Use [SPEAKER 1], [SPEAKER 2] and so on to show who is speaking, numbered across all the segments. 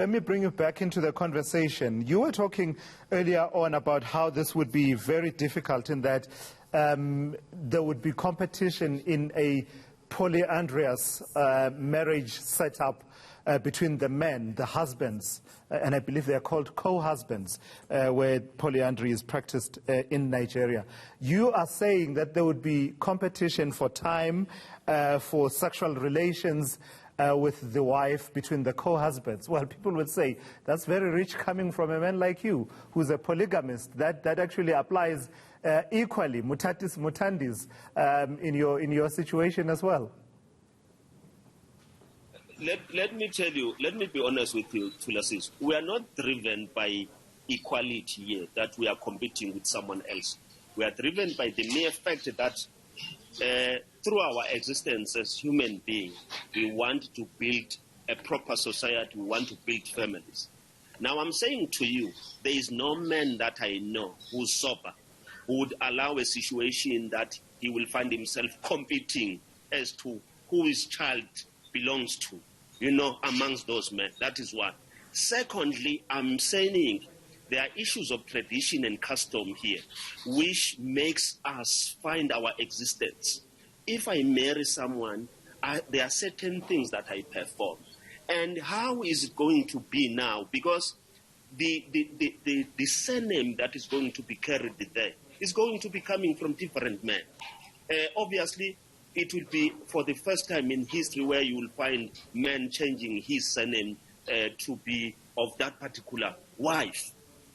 [SPEAKER 1] Let me bring you back into the conversation. You were talking earlier on about how this would be very difficult in that there would be competition in a polyandrous marriage setup between the men, the husbands, and I believe they are called co-husbands, where polyandry is practiced in Nigeria. You are saying that there would be competition for time, for sexual relations with the wife between the co-husbands. Well, people would say, that's very rich coming from a man like you, who's a polygamist. That actually applies equally, mutatis mutandis, in your situation as well.
[SPEAKER 2] Let me tell you, let me be honest with you, Tulasis. We are not driven by equality here, that we are competing with someone else. We are driven by the mere fact that through our existence as human beings, we want to build a proper society, we want to build families. Now I'm saying to you, there is no man that I know who's sober, who would allow a situation that he will find himself competing as to who his child belongs to, you know, amongst those men. That is one. Secondly, I'm saying there are issues of tradition and custom here, which makes us find our existence. If I marry someone, there are certain things that I perform. And how is it going to be now? Because the surname that is going to be carried there is going to be coming from different men. Obviously, it will be for the first time in history where you will find men changing his surname to be of that particular wife.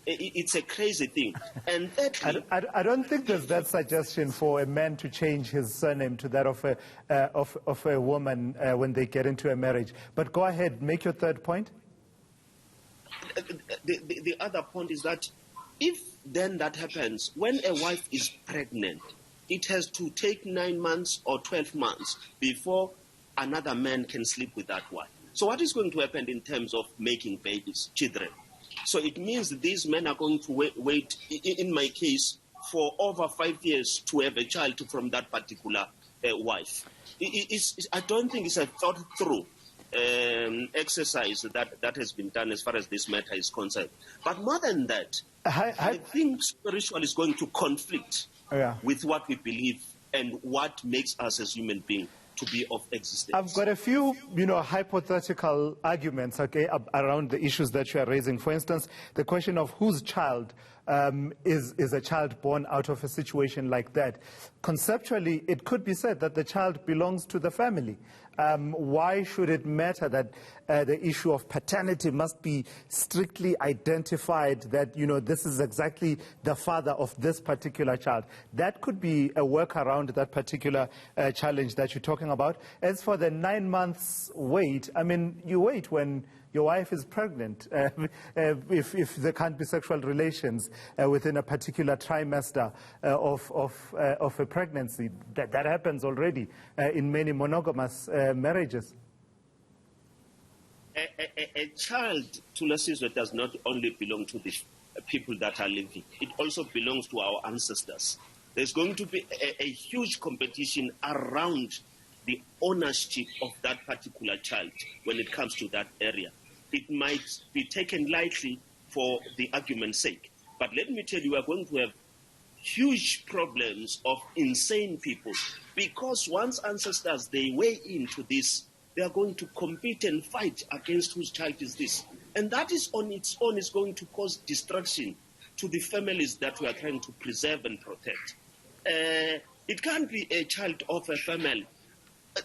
[SPEAKER 2] It's a crazy thing. And thirdly,
[SPEAKER 1] I don't think there's that suggestion for a man to change his surname to that of a woman when they get into a marriage. But go ahead, make your third point.
[SPEAKER 2] The other point is that if then that happens, when a wife is pregnant, it has to take 9 months or 12 months before another man can sleep with that wife. So what is going to happen in terms of making babies, children? So it means these men are going to wait, in my case, for over 5 years to have a child from that particular wife. I don't think it's a thought-through exercise that has been done as far as this matter is concerned. But more than that, I think spiritual is going to conflict with what we believe and what makes us as human beings to be of existence.
[SPEAKER 1] I've got a few, hypothetical arguments, around the issues that you are raising. For instance, the question of whose child is a child born out of a situation like that. Conceptually, it could be said that the child belongs to the family. Why should it matter that the issue of paternity must be strictly identified, that, this is exactly the father of this particular child? That could be a workaround that particular challenge that you're talking about. As for the 9 months wait, you wait when your wife is pregnant. If there can't be sexual relations within a particular trimester of a pregnancy, that happens already in many monogamous marriages.
[SPEAKER 2] A child, Tulasizwe, does not only belong to the people that are living. It also belongs to our ancestors. There's going to be a huge competition around the ownership of that particular child when it comes to that area. It might be taken lightly for the argument's sake. But let me tell you, we are going to have huge problems of insane people, because once ancestors, they weigh into this, they are going to compete and fight against whose child is this. And that is on its own is going to cause destruction to the families that we are trying to preserve and protect. It can't be a child of a family.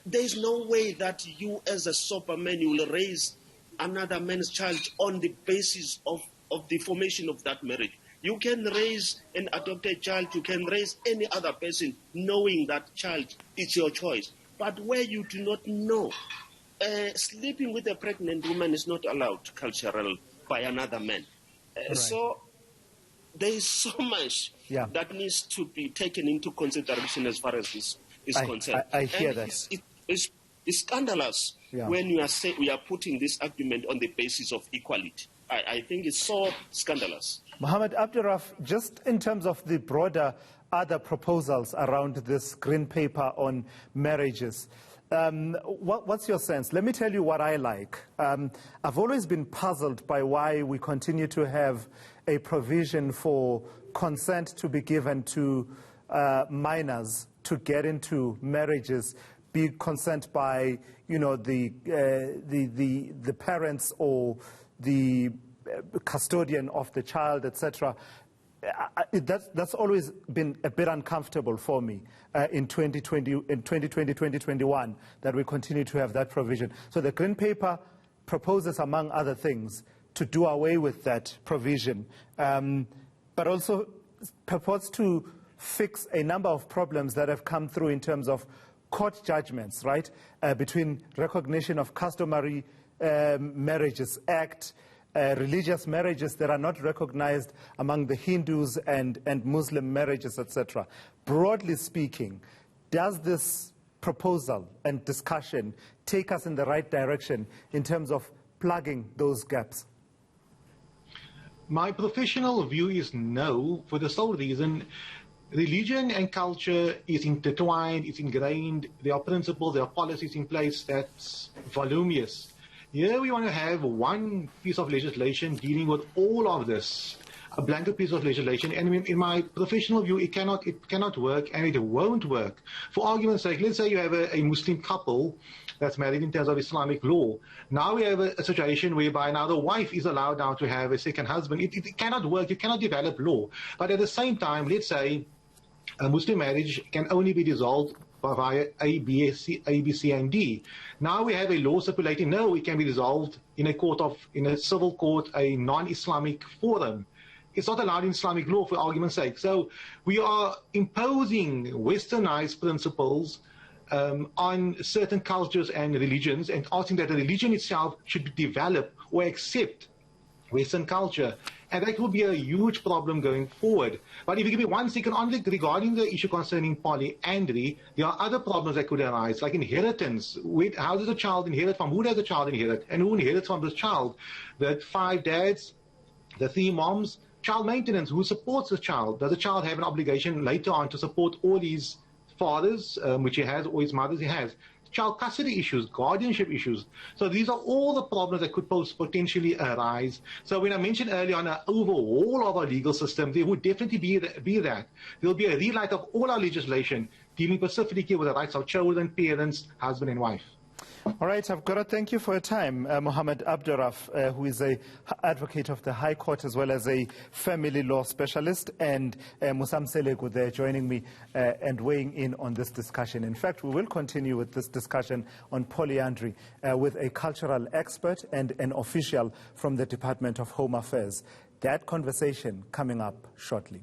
[SPEAKER 2] There is no way that you as a sober man, you will raise another man's child on the basis of the formation of that marriage. You can raise an adopted child, you can raise any other person knowing that child is your choice. But where you do not know, sleeping with a pregnant woman is not allowed culturally by another man.
[SPEAKER 1] Right.
[SPEAKER 2] So there is so much that needs to be taken into consideration as far as this is concerned.
[SPEAKER 1] I hear that.
[SPEAKER 2] It's scandalous when we are putting this argument on the basis of equality. I think it's so scandalous.
[SPEAKER 1] Mohammed Abdurraf, just in terms of the broader other proposals around this green paper on marriages, What's your sense? Let me tell you what I like. I've always been puzzled by why we continue to have a provision for consent to be given to minors to get into marriages, be consent by, the parents or the custodian of the child, etc. That's always been a bit uncomfortable for me in 2021, that we continue to have that provision. So the Green Paper proposes, among other things, to do away with that provision, but also purports to fix a number of problems that have come through in terms of court judgments, right, between recognition of customary marriages act, religious marriages that are not recognized among the Hindus and Muslim marriages, etc. Broadly speaking, does this proposal and discussion take us in the right direction in terms of plugging those gaps?
[SPEAKER 3] My professional view is no, for the sole reason. Religion and culture is intertwined, it's ingrained, there are principles, there are policies in place that's voluminous. Here we want to have one piece of legislation dealing with all of this, a blanket piece of legislation, and in my professional view, it cannot work, and it won't work. For argument's sake, let's say you have a Muslim couple that's married in terms of Islamic law. Now we have a situation whereby now the wife is allowed now to have a second husband. It cannot work, you cannot develop law. But at the same time, let's say a Muslim marriage can only be dissolved via A, B, C, and D. Now we have a law stipulating, no, it can be resolved in a civil court, a non-Islamic forum. It's not allowed in Islamic law, for argument's sake. So we are imposing westernized principles on certain cultures and religions, and asking that the religion itself should develop or accept Western culture. And that will be a huge problem going forward. But if you give me 1 second on regarding the issue concerning polyandry, there are other problems that could arise, like inheritance. How does a child inherit from? Who does the child inherit? And who inherits from this child? The 5 dads, the 3 moms, child maintenance, who supports the child? Does the child have an obligation later on to support all his fathers, which he has, or his mothers he has? Child custody issues, guardianship issues. So these are all the problems that could potentially arise. So when I mentioned earlier on an overhaul of our legal system, there would definitely be that. There will be a rewrite of all our legislation dealing specifically with the rights of children, parents, husband and wife.
[SPEAKER 1] All right, I've got to thank you for your time, Mohammed Abdurraf, who is an advocate of the High Court as well as a family law specialist, and Musam Selegu there joining me and weighing in on this discussion. In fact, we will continue with this discussion on polyandry with a cultural expert and an official from the Department of Home Affairs. That conversation coming up shortly.